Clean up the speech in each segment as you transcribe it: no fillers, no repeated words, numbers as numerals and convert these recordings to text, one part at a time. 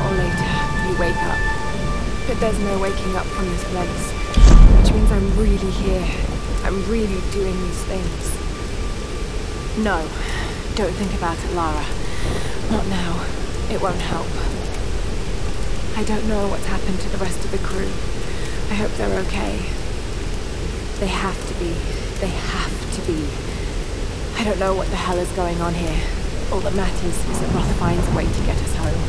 or later, you wake up. But there's no waking up from this place. Which means I'm really here. I'm really doing these things. No, don't think about it, Lara. Not now. It won't help. I don't know what's happened to the rest of the crew. I hope they're okay. They have to be. They have to be. I don't know what the hell is going on here. All that matters is that Roth finds a way to get us home.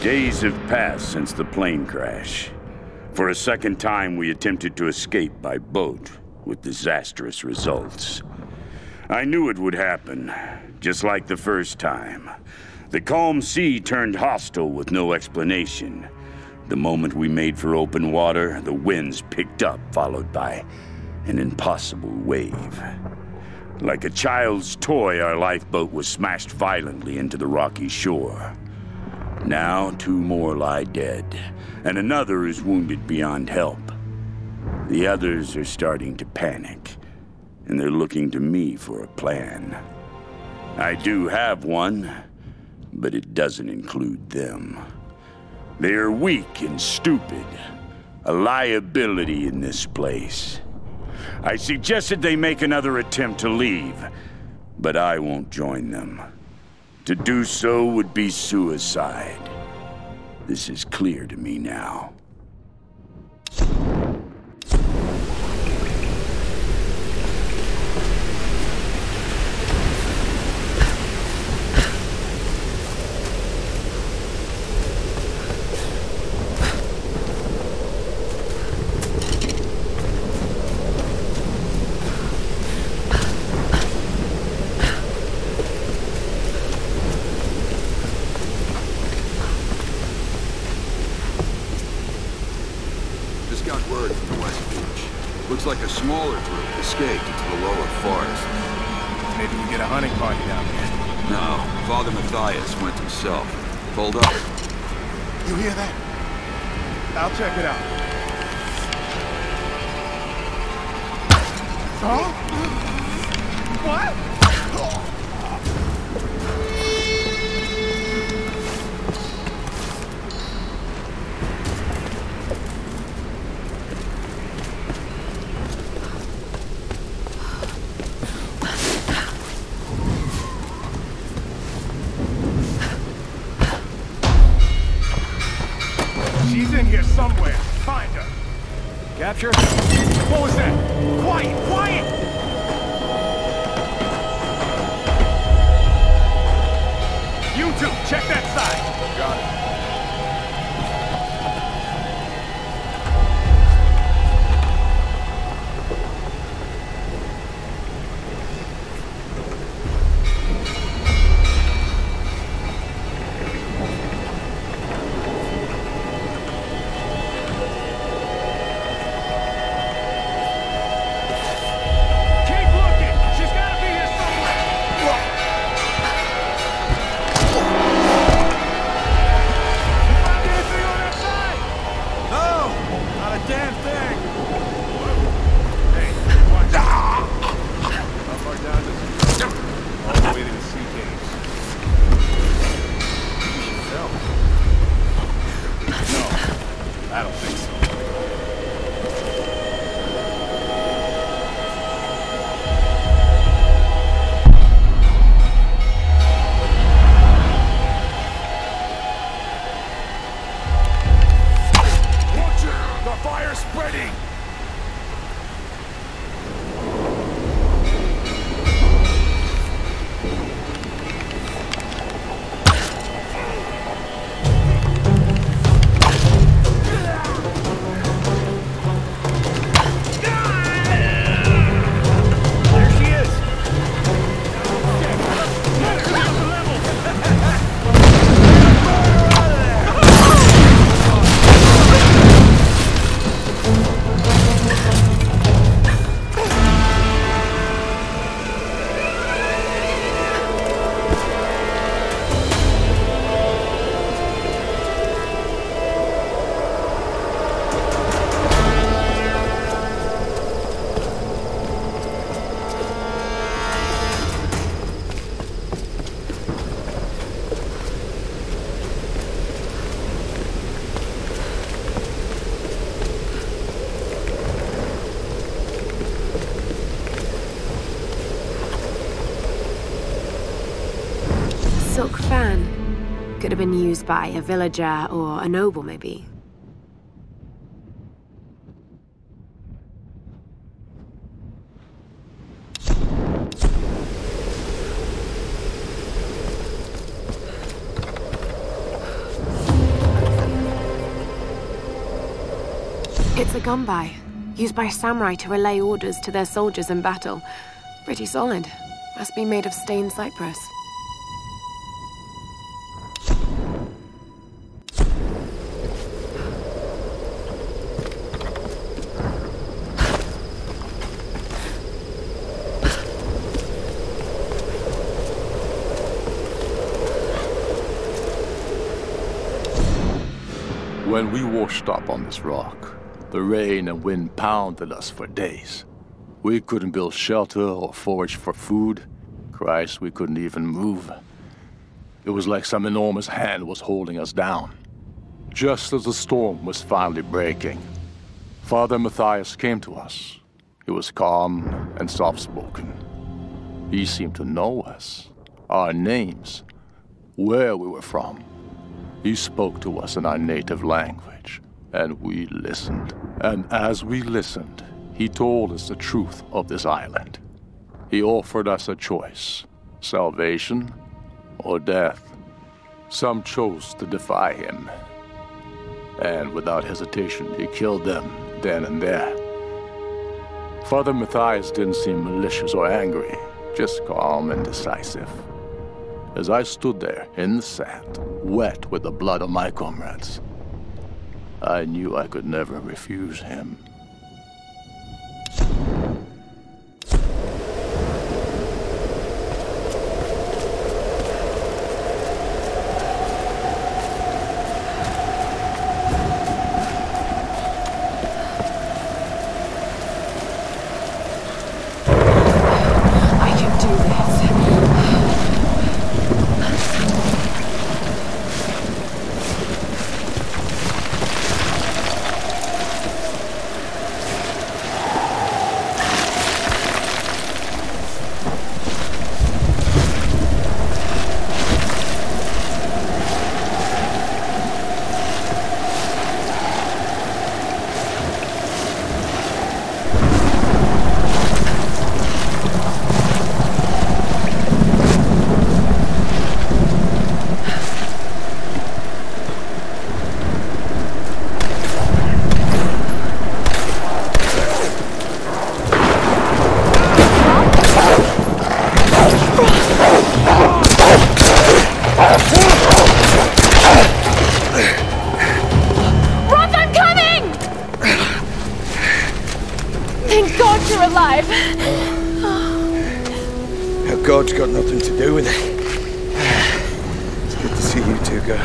Days have passed since the plane crash. For a second time, we attempted to escape by boat, with disastrous results. I knew it would happen, just like the first time. The calm sea turned hostile with no explanation. The moment we made for open water, the winds picked up, followed by an impossible wave. Like a child's toy, our lifeboat was smashed violently into the rocky shore. Now, 2 more lie dead, and another is wounded beyond help. The others are starting to panic, and they're looking to me for a plan. I do have one, but it doesn't include them. They are weak and stupid, a liability in this place. I suggested they make another attempt to leave, but I won't join them. To do so would be suicide. This is clear to me now. Looks like a smaller group escaped into the lower forest. Maybe we get a hunting party down here. No, Father Matthias went himself. Pulled up. You hear that? I'll check it out. Huh? What? She's in here somewhere. Find her. Capture? What was that? Quiet! Quiet! You two, check that side. Got it. Could have been used by a villager or a noble, maybe. It's a gunbai, used by samurai to relay orders to their soldiers in battle. Pretty solid. Must be made of stained cypress. When we washed up on this rock, the rain and wind pounded us for days. We couldn't build shelter or forage for food. Christ, we couldn't even move. It was like some enormous hand was holding us down. Just as the storm was finally breaking, Father Matthias came to us. He was calm and soft-spoken. He seemed to know us, our names, where we were from. He spoke to us in our native language, and we listened. And as we listened, he told us the truth of this island. He offered us a choice, salvation or death. Some chose to defy him, and without hesitation, he killed them then and there. Father Matthias didn't seem malicious or angry, just calm and decisive. As I stood there in the sand, wet with the blood of my comrades, I knew I could never refuse him. God's got nothing to do with it. It's good to see you two, girl.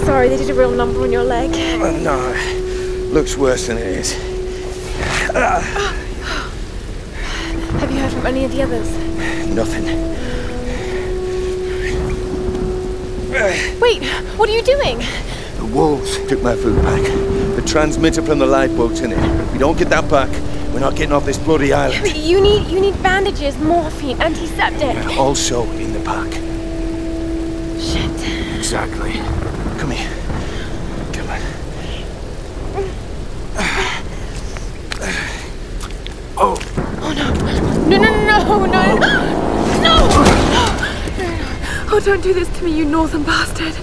Sorry, they did a real number on your leg. No, looks worse than it is. Have you heard from any of the others? Nothing. Wait, what are you doing? The wolves took my food pack. The transmitter from the lifeboat's in it. If we don't get that back, we're not getting off this bloody island. But you need bandages, morphine, antiseptic. Also in the pack. Shit. Exactly. Come here. Come on. Oh. Oh no. No. Oh, don't do this to me, you northern bastard.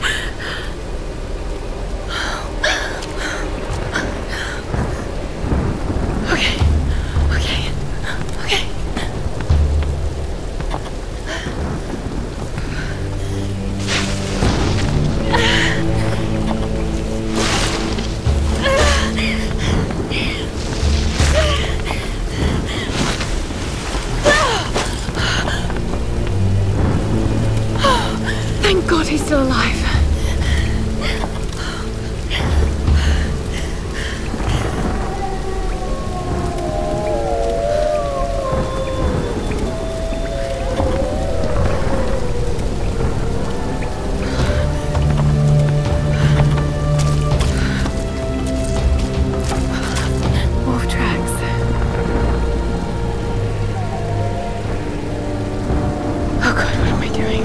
Thank God he's still alive. Wolf tracks. Oh God, what am I doing?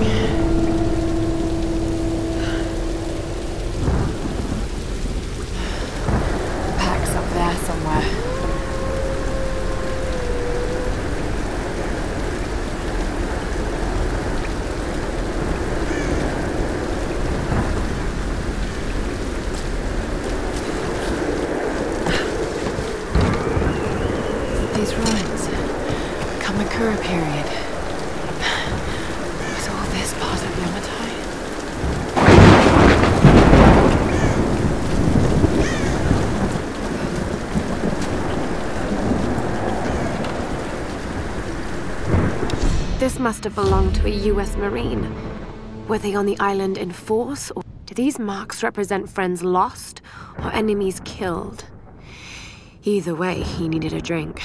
This must have belonged to a US Marine. Were they on the island in force, or do these marks represent friends lost or enemies killed? Either way, he needed a drink.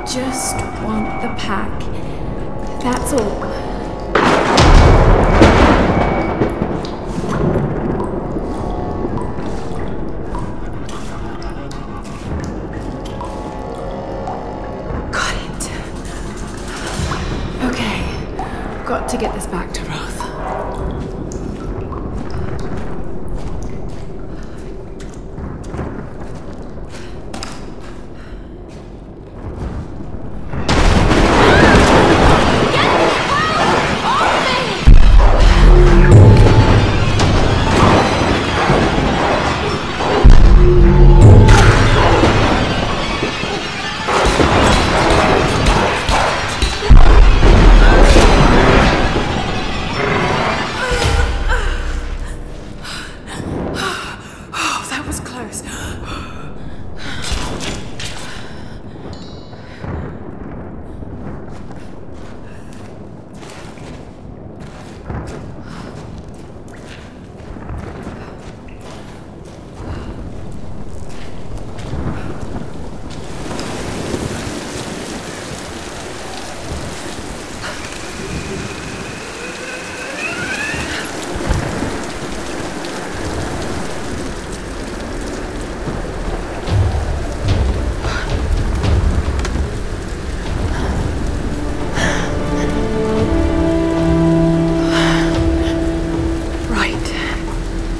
Just want the pack. That's all. Got it. Okay. Got to get this back to Roth.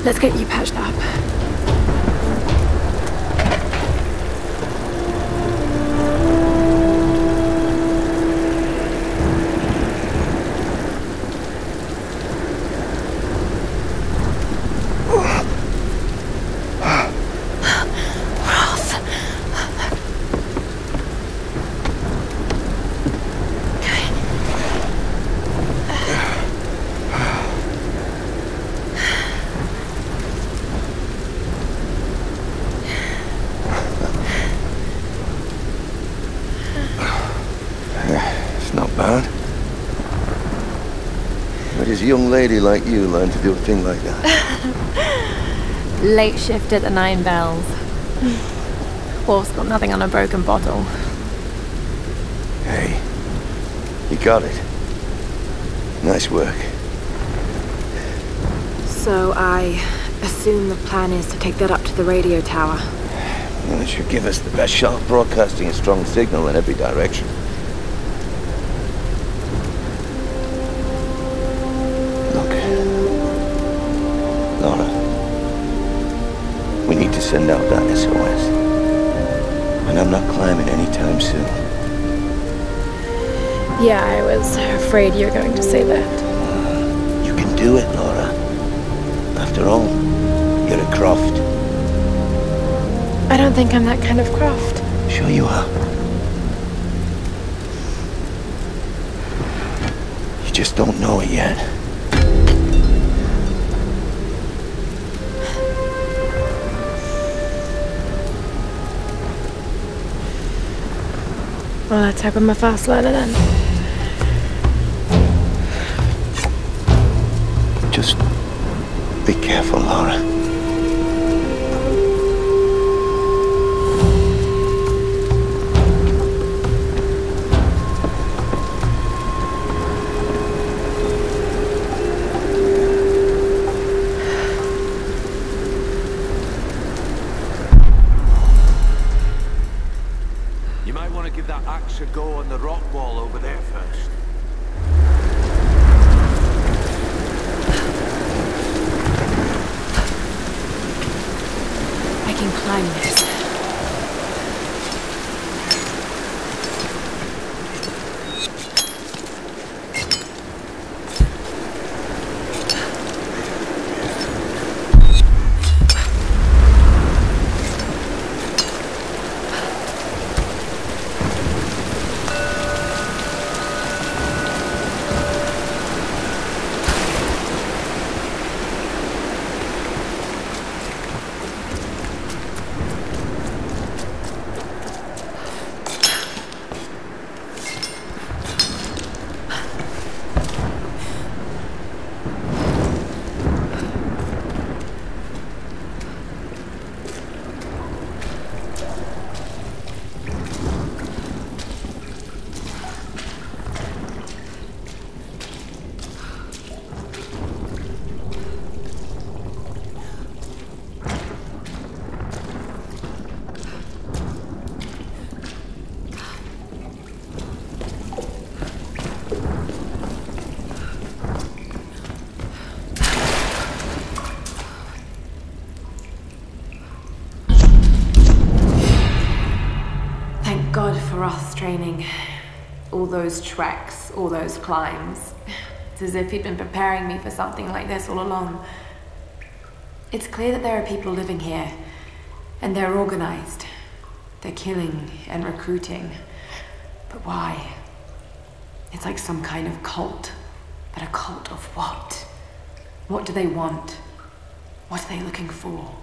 Let's get you patched up. Where does a young lady like you learn to do a thing like that? Late shift at the 9 Bells. Wolf's got nothing on a broken bottle. Hey, you got it. Nice work. So I assume the plan is to take that up to the radio tower. Well, it should give us the best shot of broadcasting a strong signal in every direction. Laura, we need to send out that SOS. And I'm not climbing anytime soon. Yeah, I was afraid you were going to say that. You can do it, Laura. After all, you're a Croft. I don't think I'm that kind of Croft. Sure you are. You just don't know it yet. Well, let's hope I'm a fast learner then. Just be careful, Laura. might want to give that axe a go on the rock wall over there first. I can climb this. God for us training. All those treks, all those climbs. It's as if he'd been preparing me for something like this all along. It's clear that there are people living here, and they're organized. They're killing and recruiting. But why? It's like some kind of cult. But a cult of what? What do they want? What are they looking for?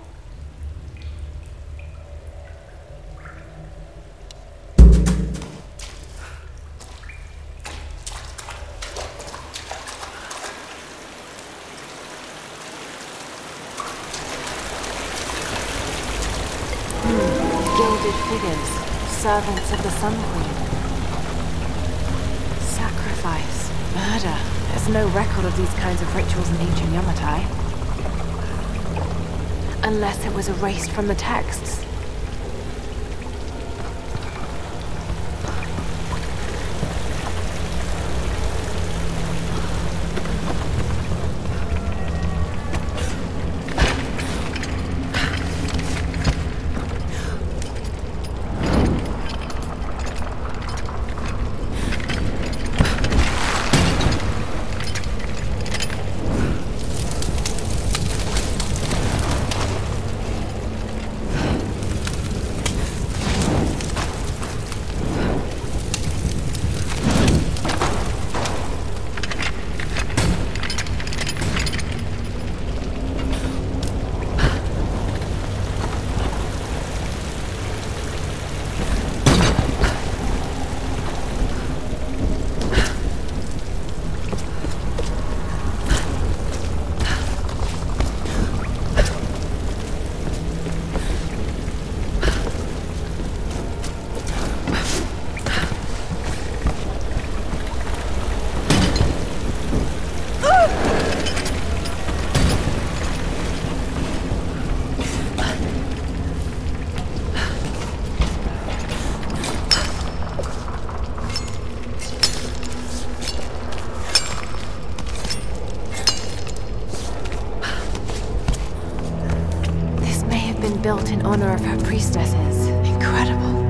Gilded figures, servants of the Sun Queen. Sacrifice, murder. There's no record of these kinds of rituals in ancient Yamatai. Unless it was erased from the texts. Built in honor of her priestesses. Incredible.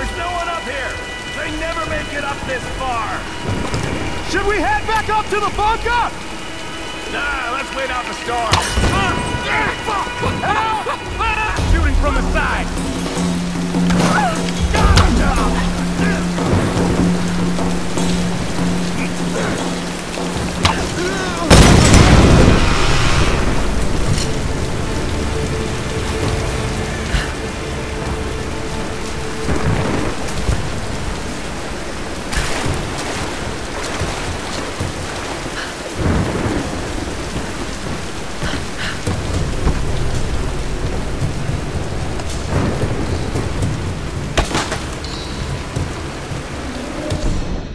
There's no one up here! They never make it up this far! Should we head back up to the bunker? Nah, let's wait out the storm. Help! Shooting from the side!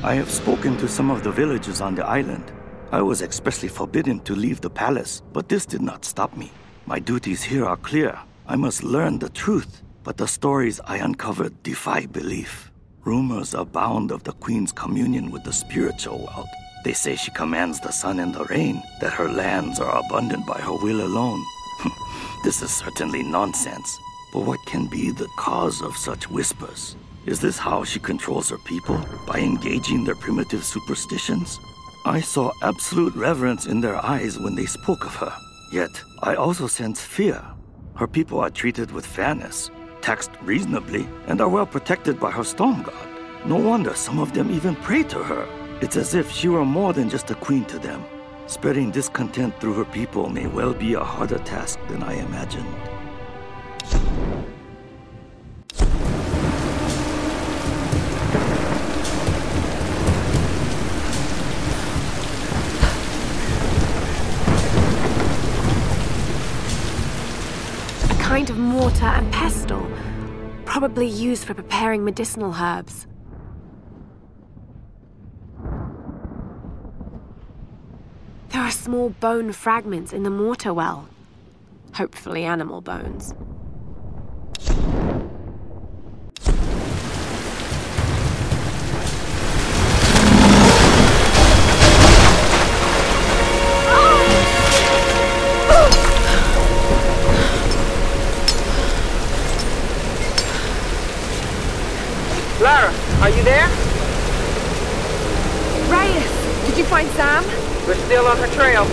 I have spoken to some of the villagers on the island. I was expressly forbidden to leave the palace, but this did not stop me. My duties here are clear. I must learn the truth, but the stories I uncovered defy belief. Rumors abound of the Queen's communion with the spiritual world. They say she commands the sun and the rain, that her lands are abundant by her will alone. This is certainly nonsense. But what can be the cause of such whispers? Is this how she controls her people? By engaging their primitive superstitions? I saw absolute reverence in their eyes when they spoke of her. Yet, I also sense fear. Her people are treated with fairness, taxed reasonably, and are well protected by her storm god. No wonder some of them even pray to her. It's as if she were more than just a queen to them. Spreading discontent through her people may well be a harder task than I imagined. Kind of mortar and pestle, probably used for preparing medicinal herbs. There are small bone fragments in the mortar well. Hopefully animal bones. Lara, are you there? Reyes, did you find Sam? We're still on her trail.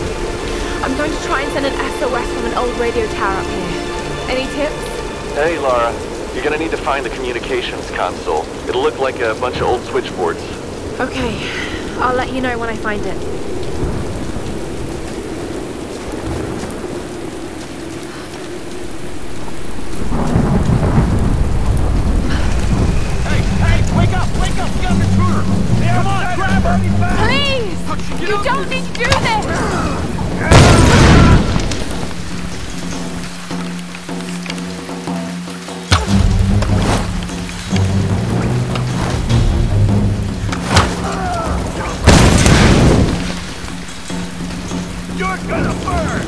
I'm going to try and send an SOS from an old radio tower up here. Any tips? Hey, Lara. You're gonna need to find the communications console. It'll look like a bunch of old switchboards. Okay, I'll let you know when I find it. Please! You don't need to do this! You're gonna burn!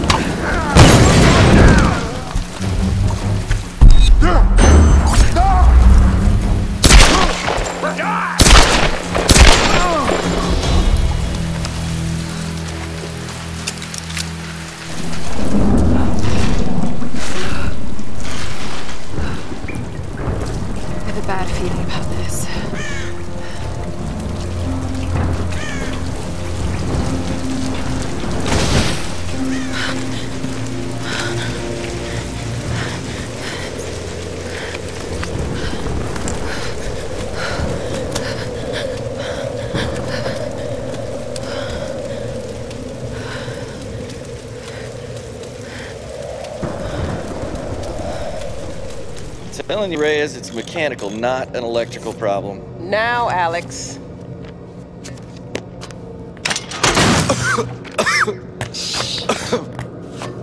Telling you, Reyes, it's mechanical, not an electrical problem. Now, Alex.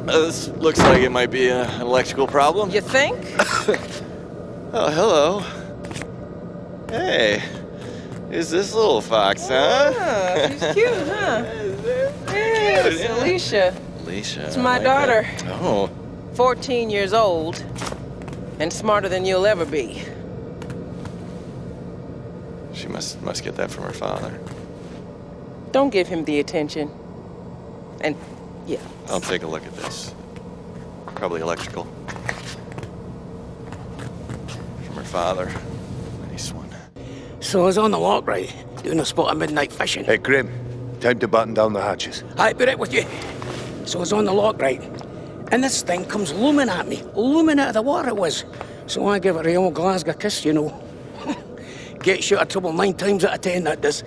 This looks like it might be an electrical problem. You think? Oh, hello. Hey, who's this little fox, huh? Oh, she's cute, huh? Yes, Alicia. Alicia. It's my daughter. That. Oh. 14 years old. And smarter than you'll ever be. She must get that from her father. Don't give him the attention. And, yeah. I'll take a look at this. Probably electrical. From her father. Nice one. So I was on the lock, right? Doing a spot of midnight fishing. Hey, Grim. Time to batten down the hatches. I'd be right with you. So I was on the lock, right? And this thing comes looming at me. Looming out of the water it was. So I give it a old Glasgow kiss, you know. Gets you out of trouble 9 times out of 10, that does.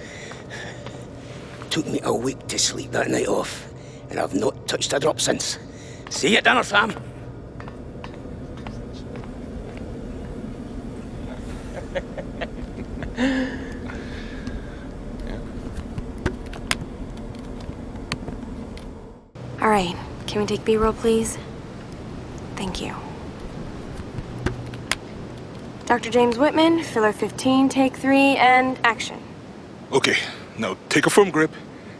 Took me a week to sleep that night off. And I've not touched a drop since. See you at dinner, Sam. All right, can we take B-roll, please? Thank you. Dr. James Whitman, filler 15, take 3, and action. Okay, now take a firm grip,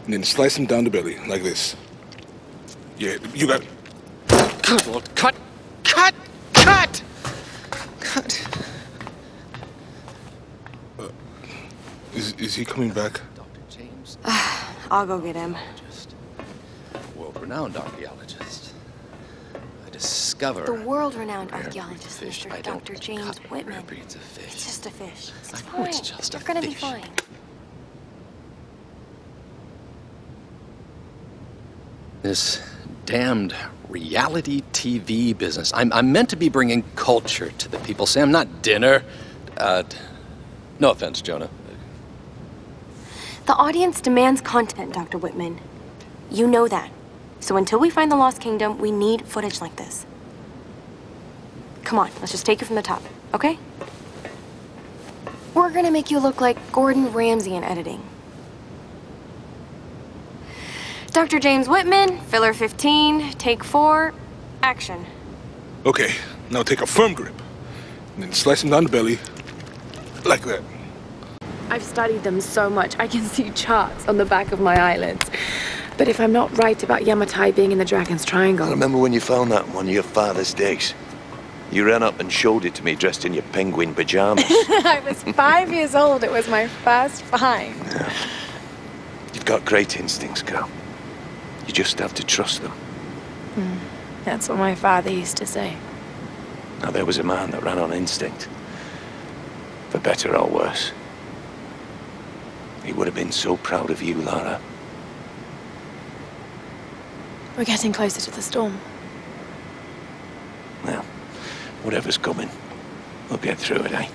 and then slice him down the belly, like this. Yeah, you got it. Good Lord, cut! Cut! Cut! Cut! Is he coming back? Dr. James? I'll go get him. World-renowned archaeologist. I discover... The world-renowned archaeologist, fish. Mr. Dr. James Whitman. Breeds of fish. It's just a fish. It's I know fine. it's just You're a gonna be fish. fine. This damned reality TV business. I'm meant to be bringing culture to the people, Sam, not dinner. No offense, Jonah. The audience demands content, Dr. Whitman. You know that. So until we find the Lost Kingdom, we need footage like this. Come on, let's just take it from the top, okay? We're gonna make you look like Gordon Ramsay in editing. Dr. James Whitman, filler 15, take 4, action. Okay, now take a firm grip, and then slice him down the belly, like that. I've studied them so much, I can see charts on the back of my eyelids. But if I'm not right about Yamatai being in the Dragon's Triangle... I remember when you found that on one of your father's digs. You ran up and showed it to me dressed in your penguin pajamas. I was 5 years old. It was my first find. Yeah. You've got great instincts, girl. You just have to trust them. That's what my father used to say. Now, there was a man that ran on instinct. For better or worse. He would have been so proud of you, Lara. We're getting closer to the storm. Well, whatever's coming, we'll get through it, eh?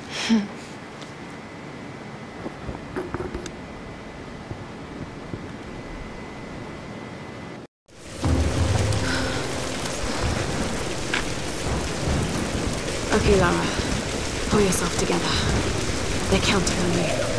Okay, Lara. Pull yourself together. They're counting on you.